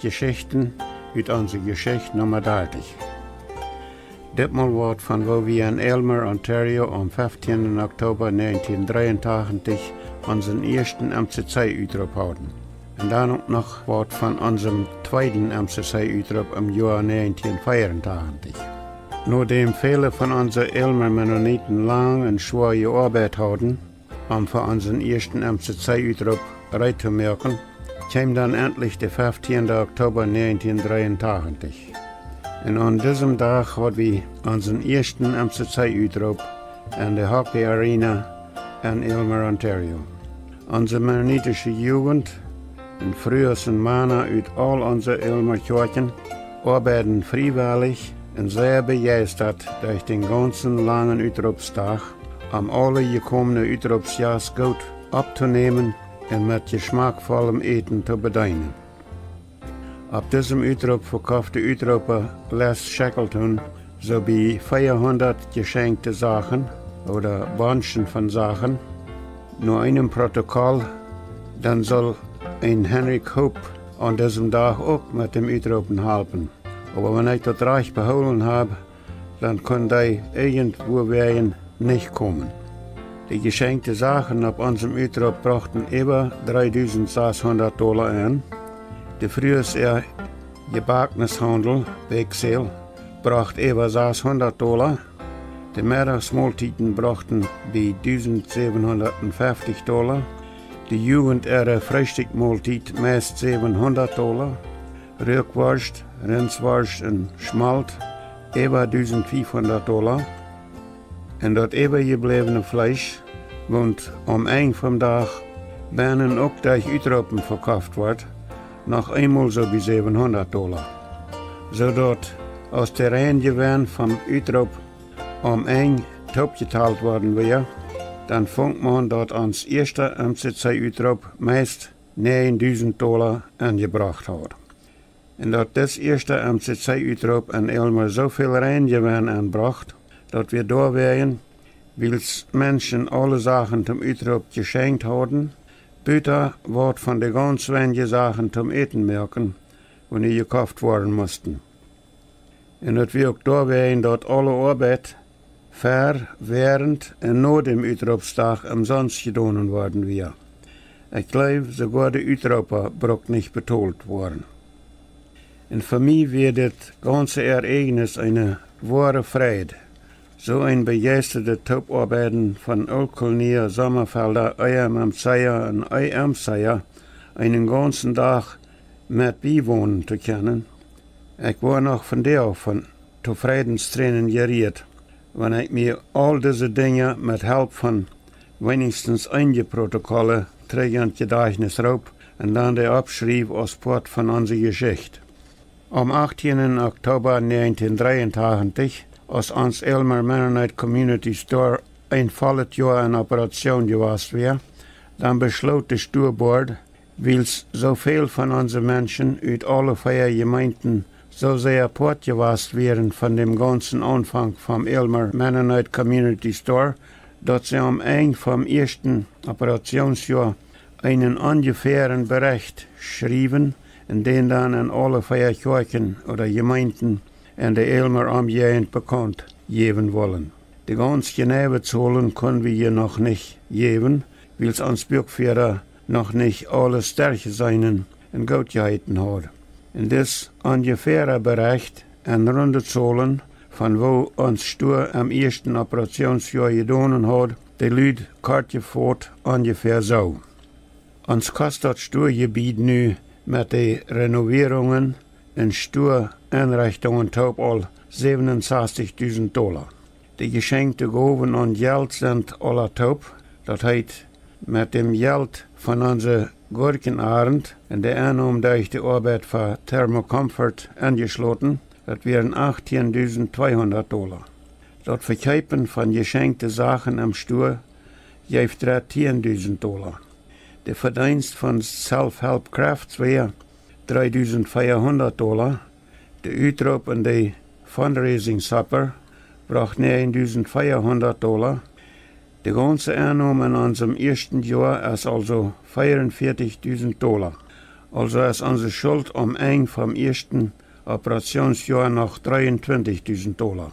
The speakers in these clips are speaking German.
Geschichten uit onze Geschichte Nummer 30. Ditmaal wordt van wo wir in Aylmer, Ontario am 15. Oktober 1983 unseren ersten MCC-Uitroep houden. En dan ook nog wordt van unserem tweiten MCC-Uitroep im Jahr 1984. Nachdem viele von unseren Aylmer Mennoniten lang und schwere Arbeit hatten, um für unseren ersten MCC-Uitroep bereit zu machen, kam dann endlich der 15. Oktober 1983. Und an diesem Tag hatten wir unseren ersten MCC-Uitroep in der Hockey Arena in Aylmer, Ontario. Unsere mennonitische Jugend und frühesten Männer aus all unseren Aylmer Kirchen arbeiten freiwillig und sehr begeistert durch den ganzen langen Uitroepstag, um alle gekommenen Uitroepsjaars gut abzunehmen und mit geschmackvollem Eten zu bedienen. Auf diesem Uitroep verkaufte Uitroeper Les Shackleton sowie 400 geschenkte Sachen oder Bunchen von Sachen, nur einem Protokoll, dann soll ein Henrik Hope an diesem Tag auch mit dem Uitroepen helfen. Aber wenn ich das Reich beholen habe, dann kann die irgendwo werden nicht kommen. Die geschenkten Sachen auf unserem Uitroep brachten über $3.600 ein. Der frühere Gebackeneshandel, Wechsel, brachte über $600. Die Mittagsmahlzeiten brachten bei $1.750. Die Jugend ihre Frühstückmahlzeit meist $700. Rückwurst, Rindswurst und Schmalt über $1.500. Und das übergebliebene Fleisch, und am Ende vom Tag Bernen auch durch Uitroepen verkauft wird, noch einmal so wie $700. Sodass aus der Reingewinn vom Uitroep am Ende topgeteilt worden wäre, dann fängt man dort ans erste MCC-Uitroep meist $9.000 angebracht hat. Und dass das erste MCC-Uitroep in Aylmer so viel Reingewinn anbracht, dass wir da wären, weil Menschen alle Sachen zum Uitroep geschenkt haben, Büter wird von den ganz wenigen Sachen zum Eten merken, wenn die gekauft worden mussten. Und dass wir auch da wären, dass alle Arbeit vor, während und nach dem Uitroepstag umsonst getan worden wäre. Ich glaube, sogar die Uitroeper braucht nicht betont worden. Und für mich wird das ganze Ereignis eine wahre Freude. So ein begeisterter Toparbeiten von Olkolnier, Sommerfelder, Eier und Ei einen ganzen Tag mit beiwohnen zu können. Ich war noch von der von Zufriedenstränen gerührt, wenn ich mir all diese Dinge mit Hilfe von wenigstens einige Protokolle trägend Gedächtnis raub und dann der abschrieb als Part von unserer Geschichte. Am 18. Oktober 1983 als ons Aylmer Mennonite Community Store ein volles Jahr in Operation gewesen wäre, dann beschloss der Steuerbord, weil so viel von unseren Menschen aus alle 4 Gemeinden so sehr Part gewesen wären von dem ganzen Anfang vom Aylmer Mennonite Community Store, dass sie am Ende vom ersten Operationsjahr einen ungefähren Bericht schrieben, in den dann an alle 4 Kirchen oder Gemeinden in der Aylmer Umgegend bekannt geben wollen. Die ganz genaue Zahlen können wir hier noch nicht geben, weil es uns Bürgerführer noch nicht alle Stärke seinen und gut gehalten hat. In das ungefähre Bericht an runde Zahlen, von wo uns Stur am ersten Operationsjahr getan hat, die Leute Kartje fort ungefähr so. Uns kostet das Sturgebiet nu mit den Renovierungen in Stureinrichtungen total $67.000. Die geschenkte Gaben und Geld sind alle top. Das heißt, mit dem Geld von unserer Gurkenabend und der Einnahme durch die Arbeit für Thermocomfort angeschlossen, das wären $18.200. Das Verkaufen von geschenkten Sachen am Stur gibt $13.000. Der Verdienst von Self-Help Crafts wäre $3.400. Der Uitroep und die Fundraising Supper bracht $9.400. Die ganze Einnahme in unserem ersten Jahr ist also $44.000. Also ist unsere Schuld eng vom ersten Operationsjahr noch $23.000.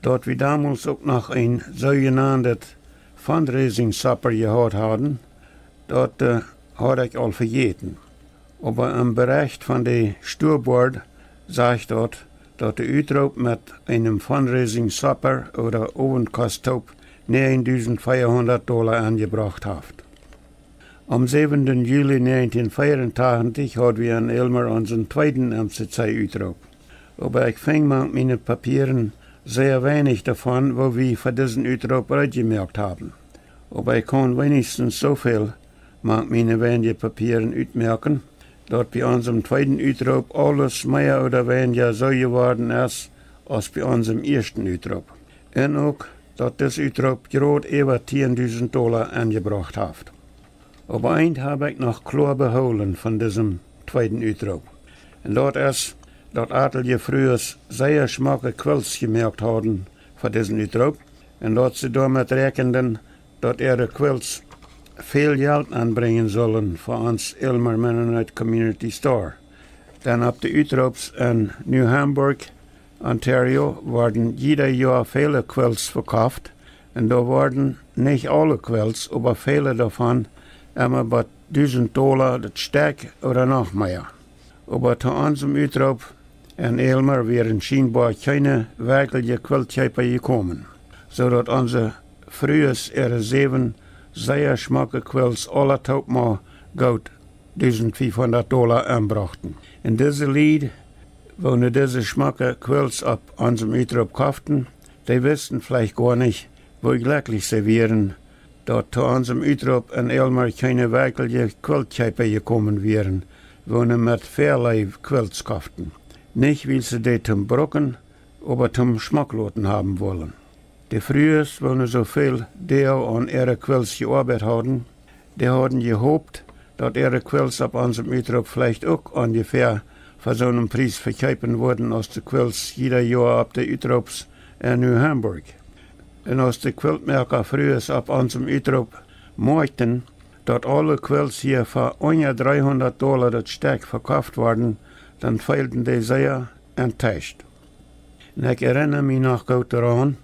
Dort wir damals auch noch ein sogenanntes Fundraising-Supper gehabt haben, dort hatte ich all vergeten. Aber im Bericht von der Steuerbord sagt dort, dass der Utrop mit einem Fundraising-Supper oder Ovenkostop $9.400 angebracht hat. Am 7. Juli 1984 hatten wir in Elmer unseren zweiten MCC-Utrop. Aber ich fing mit meinen Papieren sehr wenig davon, wo wir für diesen Utrop gemerkt haben. Aber ich kann wenigstens so viel mit meinen wenigen Papieren utmerken, dass bei unserem zweiten Utrop alles mehr oder weniger so geworden ist, als bei unserem ersten Utrop. Und auch, dass das Utrop gerade über $10.000 angebracht hat. Aber eins habe ich noch klar beholen von diesem zweiten Utrop. Und dort ist, dass Atelier früher sehr schmacke Quills gemerkt haben für diesen Utrop. Und dass sie damit rechnen, dass ihre Quills viel Geld anbringen sollen für uns Elmer Mennonite Community Store. Dann ab die Utrops in New Hamburg, Ontario, werden jeder Jahr viele Quills verkauft. Und da werden nicht alle Quills, aber viele davon immer bei $1.000 das Stück oder noch mehr. Aber zu unserem Utrop in Elmer wären scheinbar keine wirkliche Quiltkäufer gekommen, sodass unsere frühes ihre 7 sehr schmacke Quills alle taubmal gut $1.500 anbrachten. In diesem Lied, wo diese schmacke Quills ab unserem Utrop kauften, die wussten vielleicht gar nicht, wo glücklich sie wären, dass zu unserem Utrop in Elmer keine wirkliche Quiltkäufer gekommen wären, wo sie mit vielerlei Quilts kauften. Nicht, weil sie die zum Brocken, aber zum Schmackloten haben wollen. Die frühers, wo sie so viel an ihre Quills gearbeitet haben, die hatten gehofft, dass ihre Quills ab unserem Utrop vielleicht auch ungefähr für so einen Preis verkaufen wurden, als die Quills jeder Jahr ab der Utrops in New Hamburg. Und als die Quiltmerker früher ab unserem Utrop merkten, dass alle Quills hier für unter $300 das Stück verkauft wurden, dann fehlten die sehr enttäuscht. Und ich erinnere mich noch gut daran,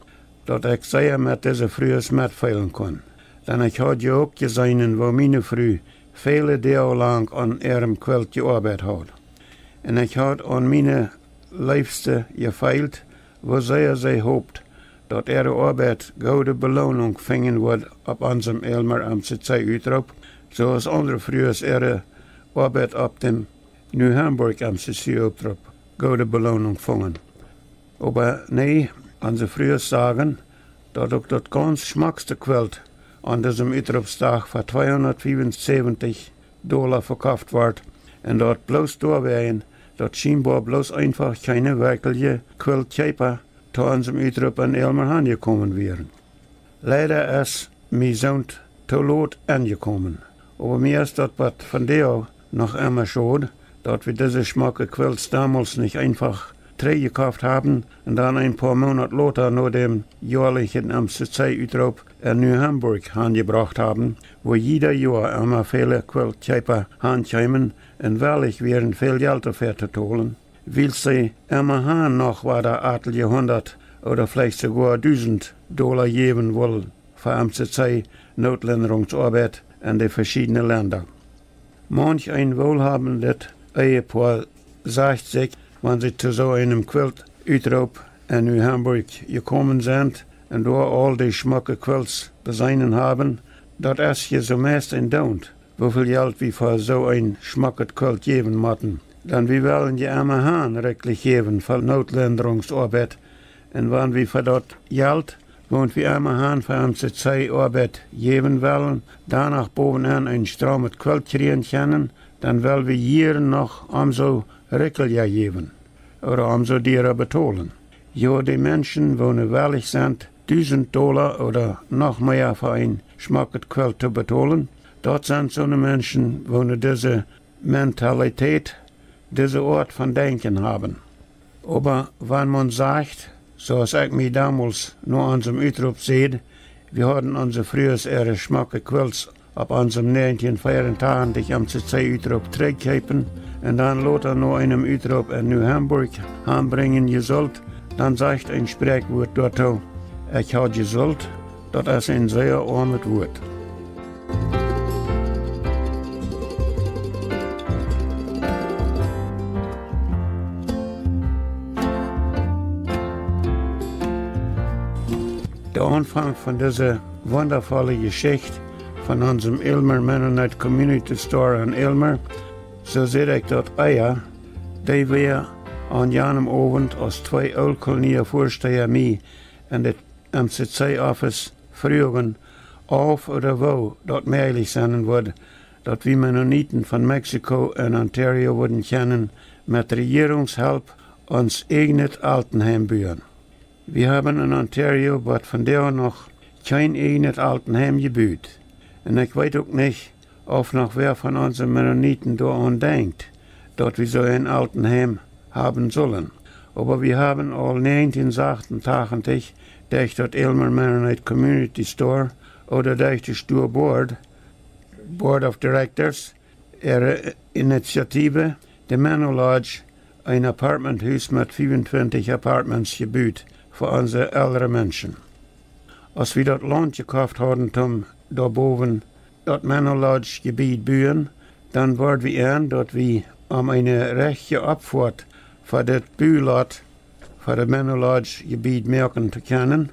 dass ich sehr mit dieser früher mitfeilen kann. Denn ich hatte ja auch gesehen, wo meine Frau viele Jahre lang an ihrem Quilt gearbeitet hat. Und ich hatte an meine Liebste gefeilt, wo sehr sie hofft, dass ihre Arbeit gute Belohnung fingen wird ab unserem Elmer MCC Utrop, so als andere früher ihre Arbeit ab dem New Hamburg MCC Utrop gute Belohnung fingen. Aber nee, unsere früher sagen, dass auch das ganz schmackste Quilt an diesem Utropstag für $275 verkauft wird und dort bloß durchwehen, dass scheinbar bloß einfach keine wirkliche Quiltkäufer zu unserem Utrop in Elmer angekommen wären. Leider ist mein Sohn zu lot angekommen, aber mir ist das was von der noch immer schade, dass wir diese schmacke Quilts damals nicht einfach gekauft haben und dann ein paar Monate später nur dem jährlichen MCC-Utrop in New Hamburg angebracht haben, wo jeder Jahr immer viele Quiltkäufer ankommen und wirklich wären viel Geld dafür zu holen, weil sie immer noch weiter etliche 100 oder vielleicht sogar $1.000 geben wollen für MCC-Notländerungsarbeit in die verschiedenen Länder. Manch ein wohlhabendes Ehepaar sagt sich, wenn sie zu so einem Quilt-Utrop in New Hamburg gekommen sind und dort all die schmucke Quilts besehen haben, das ist ja so meist ein Don't, wie viel Geld wir für so ein schmuckes Quilt geben müssen. Denn wir wollen ja immer rechtlich geben für Notländerungsarbeit. Und wenn wir für das Geld, wenn wir immer für MCC-Arbeit geben wollen, danach bovenaan ein strammes Quilt kriegen können, dann wollen wir hier noch umso Rückeljahr geben oder umso derer betalen. Ja, die Menschen, die willig sind, $1.000 oder noch mehr für ein schmackes Quilt zu betalen, dort sind so Menschen, die diese Mentalität, diese Art von Denken haben. Aber wenn man sagt, so als ich mich damals nur an unserem Utrop sehe, wir hatten unsere früher ihre schmacke Quilts ab unserem 1984 am MCC-Utrop teruggeven und dann later noch einem Utrop in New Hamburg aanbrengen gezult, dann sagt ein Sprichwort dort, ich habe gezult, das ist ein sehr armes Wort. Der Anfang von dieser wundervollen Geschichte von unserem Elmer Mennonite Community Store in Elmer, so sehe ich dort Eier, die wir an jenem Abend als zwei Old-Kolonial-Vorsteher mich in das MCC-Office fragen, auf oder wo dort möglich sein wird, dass wir Mennoniten von Mexiko und Ontario würden können, mit Regierungshilfe uns eigenes Altenheim bauen. Wir haben in Ontario, was von der noch kein eigenes Altenheim gebaut. Und ich weiß auch nicht, ob noch wer von unseren Mennoniten daran denkt, dass wir so ein Altenheim haben sollen. Aber wir haben all 1988 durch das Elmer Mennonite Community Store oder durch das Board of Directors, ihre Initiative, die Manor Lodge, ein Apartmenthaus mit 25 Apartments gebaut für unsere älteren Menschen. Als wir das Land gekauft haben, um da oben das Manor Lodge Gebiet bauen, dann waren wir an, dass wir eine rechte Abfahrt für das Bühlot, für das Manor Lodge Gebiet merken zu können,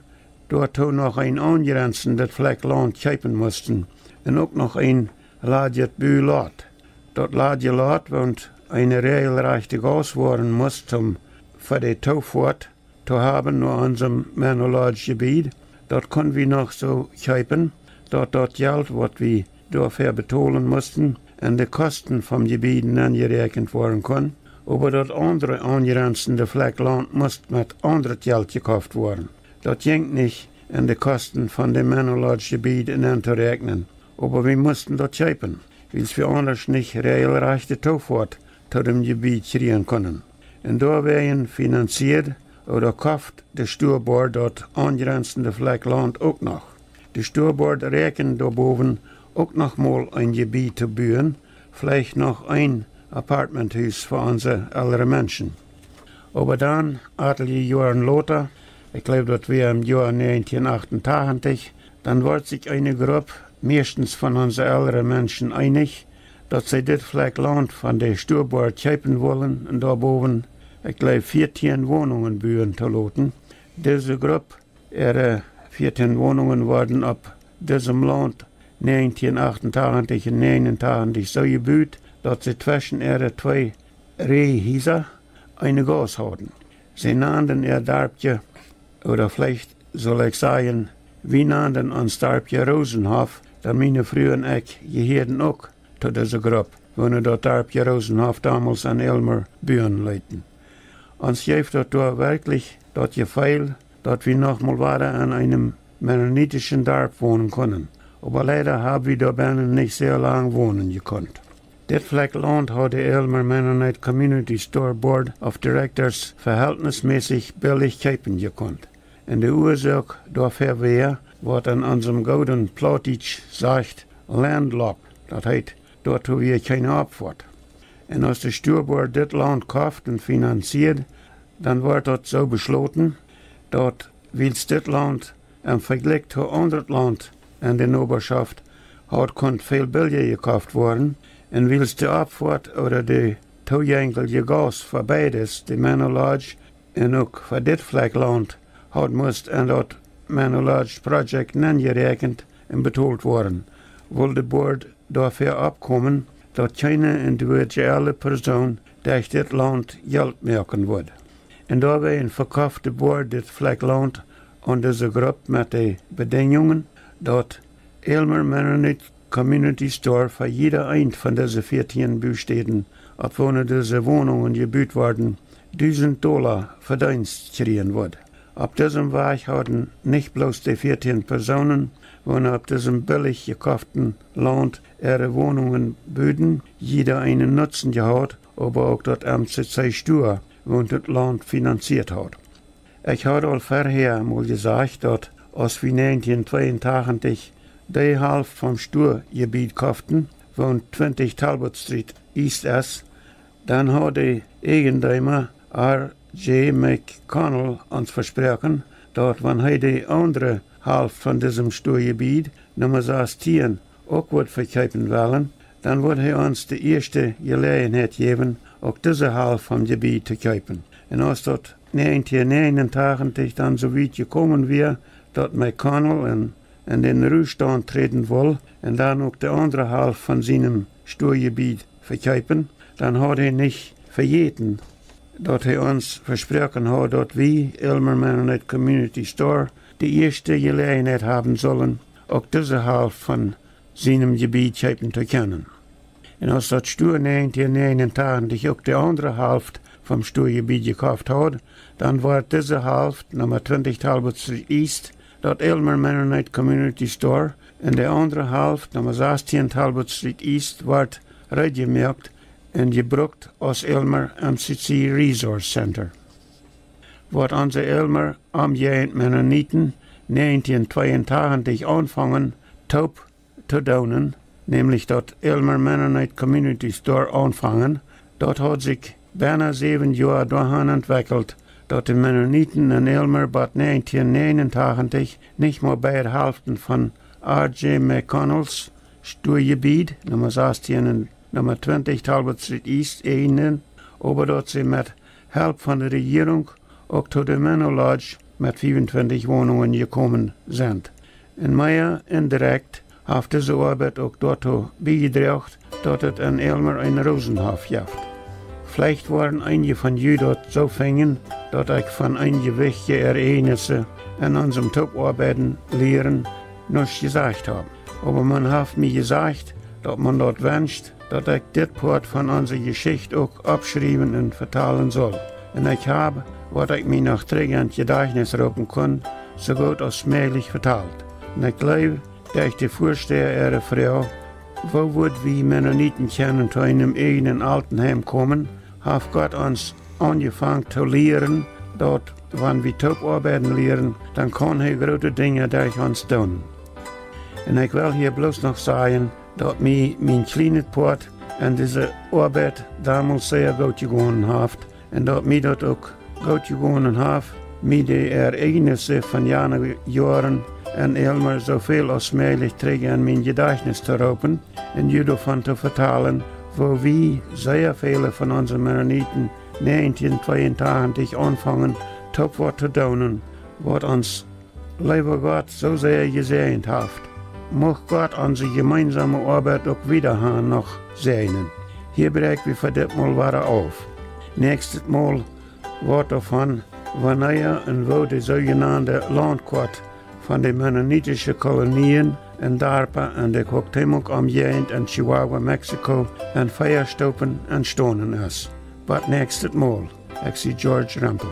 dort noch ein angrenzendes Fleck Land kaufen mussten und auch noch ein lages Bühlot. Das lage Lot, und eine regelrechte Gas werden muss, um für die Taufahrt zu haben nur unserem Manor Lodge Gebiet. Dort können wir noch so kaufen, dort Geld, was wir dafür bezahlen mussten, und die Kosten vom Gebiet angerechnet werden können. Aber das andere angrenzende Fleck Land muss mit anderem Geld gekauft werden. Das ging nicht in die Kosten von dem Manor Lodge Gebiet anzurechnen. Aber wir mussten das kaufen, weil wir anders nicht regelrechte Taufahrt zu dem Gebiet kriegen können. Und da werden finanziert oder kauft der Steuerbord dort angrenzende Fleck Land auch noch. Der Steuerbord rechnet da oben auch noch mal ein Gebiet zu bauen, vielleicht noch ein Apartmenthaus für unsere älteren Menschen. Aber dann, etliche Jahre später, ich glaube, das wäre im Jahr 1988, dann wird sich eine Gruppe, meistens von unseren älteren Menschen, einig, dass sie das Fleck Land von der Steuerbord kaufen wollen und da oben, ich glaube, 14 Wohnungen bauen zu lassen. Diese Gruppe, ihre 14 Wohnungen wurden ab diesem Land 1988 und 1989 so gebaut, dass sie zwischen ihre zwei Rehhäuser eine Gas hatten. Sie nannten ihr Darbje, oder vielleicht soll ich sagen, wir nannten uns Darbje Rosenhof, da meine Frau und ich gehörten auch zu dieser Gruppe, wo dort Darbje Rosenhof damals an Elmer bauen leiten. Uns hilft dort wirklich das Gefühl, dass wir noch mal weiter an einem mennonitischen Dorf wohnen können. Aber leider haben wir da nicht sehr lange wohnen gekonnt. Das Fleck Land hat der Elmer Mennonite Community Store Board of Directors verhältnismäßig billig kaufen gekonnt. Und die Ursache dafür wäre, was an unserem Golden Plattdeutsch sagt, landlocked. Das heißt, dort haben wir keine Abfahrt. Und als der Steuerbord das Land kauft und finanziert, dann wird dort so beschlossen, dass, weil das Land im Vergleich zu anderen Land in der Nachbarschaft hat, konnte viel billiger gekauft werden, und weil die Abfahrt oder die zugängliche Gas für beides, die Manor Lodge und auch für das Fleck Land, hat muss in das Manor Lodge Projekt angerechnet und betalt worden, weil der Board dafür abkommen, dass keine individuelle Person durch das Land Geld merken wird. Und dabei verkaufte Board das Fleck Land an diese Gruppe mit den Bedingungen, dass Elmer Mennonite Community Store für jeder ein von diesen 14 Büstätten, obwohl diese Wohnungen gebaut werden, $1000 Verdienst kriegen wird. Auf diesem Weg hatten nicht bloß die 14 Personen, sondern auf diesem billig gekauften Land ihre Wohnungen böden, jeder einen Nutzen gehabt, aber auch das MCC Steuer, wo das Land finanziert hat. Ich habe all vorher mal gesagt, dass als wir 1982 die half vom Sturgebiet kauften, von 20 Talbot Street East ist, dann hat die Eigentümer R.J. McConnell uns versprochen, dass wenn er die andere Hälfte von diesem Sturgebiet, Nummer 16, auch wird verkaufen wollen, dann wird er uns die erste Gelegenheit geben, auch diese Hälfte vom Gebiet zu kaufen. Und als dort 1989 dann so weit gekommen wäre, dass McConnell in den Ruhestand treten will und dann auch die andere Hälfte von seinem Sturgebiet verkaufen, dann hat er nicht vergessen, dass er uns versprochen hat, dass wir, Elmer Mennonite Community Store, die erste Gelegenheit haben sollen, auch diese Hälfte von seinem Gebiet kaufen zu können. Und als das Stur 1989 auch die andere Hälfte vom Sturgebiet gekauft hat, dann war diese Hälfte, Nummer 20 Talbot Street East, dort Elmer Mennonite Community Store, und die andere Hälfte, Nummer 16 Talbot Street East, wird reingemacht und gebraucht als Elmer MCC Resource Center. Wird unser Elmer Amjährend Mennoniten 1982 anfangen, taub zu daunen, nämlich dort Elmer Mennonite Community Store anfangen. Dort hat sich beinahe 7 Jahre dahin entwickelt, dass die Mennoniten in Elmer bis 1989 nicht mehr beide Hälften von R.J. McConnells Sturgebiet, Nummer 16 und Nummer 20 Talbot Street East, einen, aber dass sie mit Hilfe von der Regierung auch zu der Menno Lodge mit 25 Wohnungen gekommen sind. Und mehr indirekt hat diese Arbeit auch dazu beigetragen, dass es in Elmer einen Rosenhof gibt. Vielleicht waren einige von euch dort so fängen, dass ich von einigen wichtigen Ereignissen in unserem Top-Arbeiten lehren nicht gesagt habe. Aber man hat mir gesagt, dass man dort wünscht, dass ich das Part von unserer Geschichte auch abschreiben und vertalen soll. Und ich habe, was ich mir nach dringend Gedächtnis rufen kann, so gut als möglich vertalt. Und ich glaube, dass ich die Vorsteher ihrer Frau, wo wird wir Mennoniten können zu einem eigenen Altenheim kommen, hat Gott uns angefangen zu lehren, dass, wenn wir Top-Arbeiten lehren, dann kann er große Dinge durch uns tun. Und ich will hier bloß noch sagen, dass mir mein kleines Part an diese Arbeit damals sehr gut gegangen hat und dass mir das auch gut gegangen hat, mir die Ereignisse von Jahren in Elmer so viel als möglich in mein Gedächtnis zu rufen und ihr davon zu vertellen, wo wir sehr viele von unseren Mennoniten 1982 anfangen, Topwort zu tun, was uns, lieber Gott, so sehr gesegnet hat. Mag Gott unsere gemeinsame Arbeit auch wieder noch segnen. Hier brechen wir für das Mal weiter auf. Nächstes Mal wird davon, wann und wo die sogenannte Landkarte von den mennonitischen Kolonien in Darpa und der Cuauhtémoc Ambiente in Chihuahua, Mexiko, in Feierstoppen entstanden ist. But nächstes Mal, ich George Rempel.